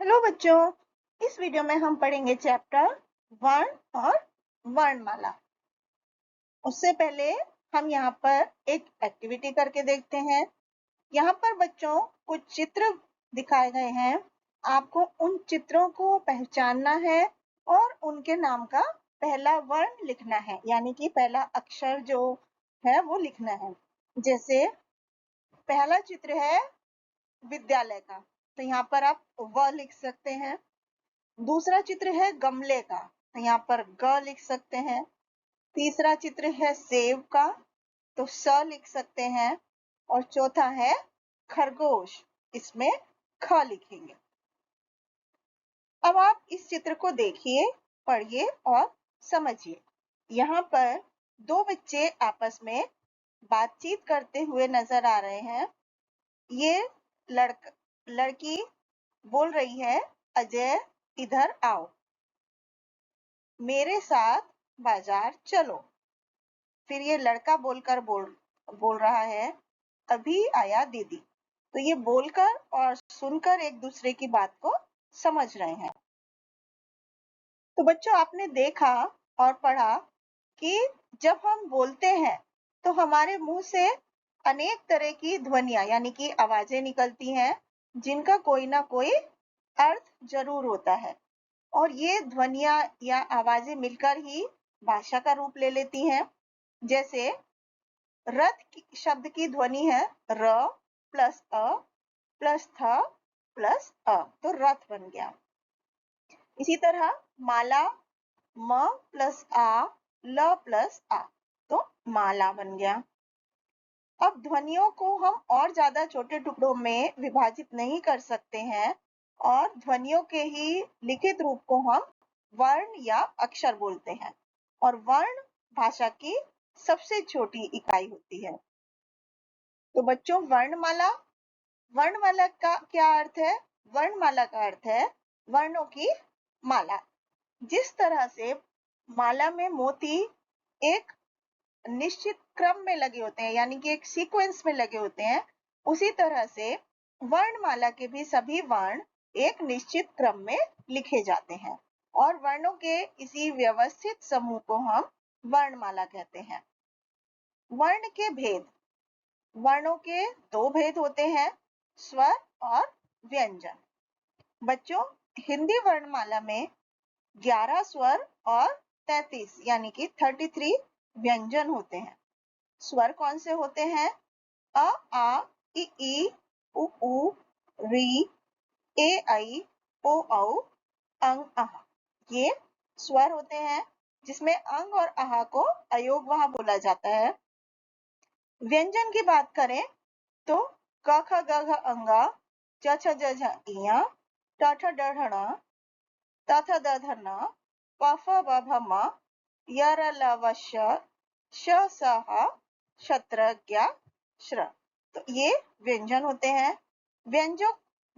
Hello बच्चों, इस video में हम पढ़ेंगे चैप्टर वर्ण और वर्णमाला। उससे पहले हम यहाँ पर एक एक्टिविटी करके देखते हैं। यहाँ पर बच्चों कुछ चित्र दिखाए गए हैं। आपको उन चित्रों को पहचानना है और उनके नाम का पहला वर्ण लिखना है, यानी कि पहला अक्षर जो है वो लिखना है। जैसे पहला चित्र है विद्यालय का, तो यहाँ पर आप व लिख सकते हैं। दूसरा चित्र है गमले का, तो यहाँ पर ग लिख सकते हैं। तीसरा चित्र है सेब का, तो स लिख सकते हैं। और चौथा है खरगोश, इसमें ख लिखेंगे। अब आप इस चित्र को देखिए, पढ़िए और समझिए। यहाँ पर दो बच्चे आपस में बातचीत करते हुए नजर आ रहे हैं। ये लड़की बोल रही है, अजय इधर आओ, मेरे साथ बाजार चलो। फिर ये लड़का बोल रहा है, अभी आया दीदी। तो ये बोलकर और सुनकर एक दूसरे की बात को समझ रहे हैं। तो बच्चों, आपने देखा और पढ़ा कि जब हम बोलते हैं तो हमारे मुंह से अनेक तरह की ध्वनियां यानी कि आवाजें निकलती हैं, जिनका कोई ना कोई अर्थ जरूर होता है। और ये ध्वनियां या आवाजें मिलकर ही भाषा का रूप ले लेती हैं। जैसे रथ शब्द की ध्वनि है र प्लस अ प्लस थ प्लस अ, तो रथ बन गया। इसी तरह माला म प्लस आ ल प्लस आ, तो माला बन गया। अब ध्वनियों को हम और ज्यादा छोटे टुकड़ों में विभाजित नहीं कर सकते हैं और ध्वनियों के ही लिखित रूप को हम वर्ण या अक्षर बोलते हैं। और वर्ण भाषा की सबसे छोटी इकाई होती है। तो बच्चों, वर्णमाला का क्या अर्थ है? वर्णमाला का अर्थ है वर्णों की माला। जिस तरह से माला में मोती एक निश्चित क्रम में लगे होते हैं, यानी कि एक सीक्वेंस में लगे होते हैं, उसी तरह से वर्णमाला के भी सभी वर्ण एक निश्चित क्रम में लिखे जाते हैं। और वर्णों के इसी व्यवस्थित समूह को हम वर्णमाला कहते हैं। वर्ण के भेद। वर्णों के दो भेद होते हैं, स्वर और व्यंजन। बच्चों, हिंदी वर्णमाला में 11 स्वर और 33 यानी कि 33 व्यंजन होते हैं। स्वर कौन से होते हैं? अ, आ, ई, उ, री, ए, ऐ, ओ, औ, अंग, अः। ये स्वर होते हैं, जिसमें अंग और अः को अयोगवाह बोला जाता है। व्यंजन की बात करें तो क ख ग घ अंगा, च छ ज झ इया, ट ठ ड ढ ण, त थ द ध न, प फ ब भ म, य र ल व श, श स ह, शत्र ज्ञ श्र। तो ये व्यंजन होते हैं।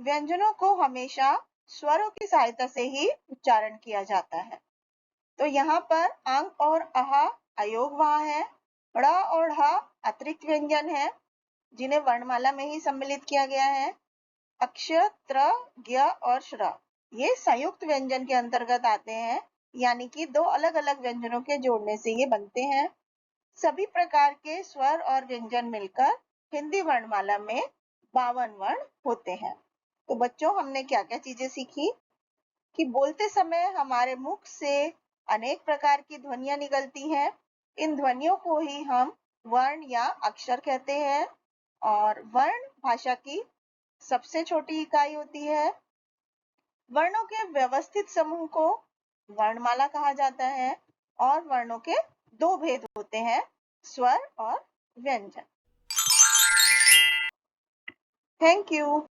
व्यंजनों को हमेशा स्वरों की सहायता से ही उच्चारण किया जाता है। तो यहाँ पर अंग और अः अयोगवाह है, ड़ और ह अतिरिक्त व्यंजन है, जिन्हें वर्णमाला में ही सम्मिलित किया गया है। अक्षर त्र ज्ञ और श्र ये संयुक्त व्यंजन के अंतर्गत आते हैं, यानी कि दो अलग अलग व्यंजनों के जोड़ने से ये बनते हैं। सभी प्रकार के स्वर और व्यंजन मिलकर हिंदी वर्णमाला में 52 वर्ण होते हैं। तो बच्चों, हमने क्या क्या चीजें सीखी कि बोलते समय हमारे मुख से अनेक प्रकार की ध्वनियां निकलती हैं। इन ध्वनियों को ही हम वर्ण या अक्षर कहते हैं। और वर्ण भाषा की सबसे छोटी इकाई होती है। वर्णों के व्यवस्थित समूह को वर्णमाला कहा जाता है। और वर्णों के दो भेद होते हैं, स्वर और व्यंजन। Thank you.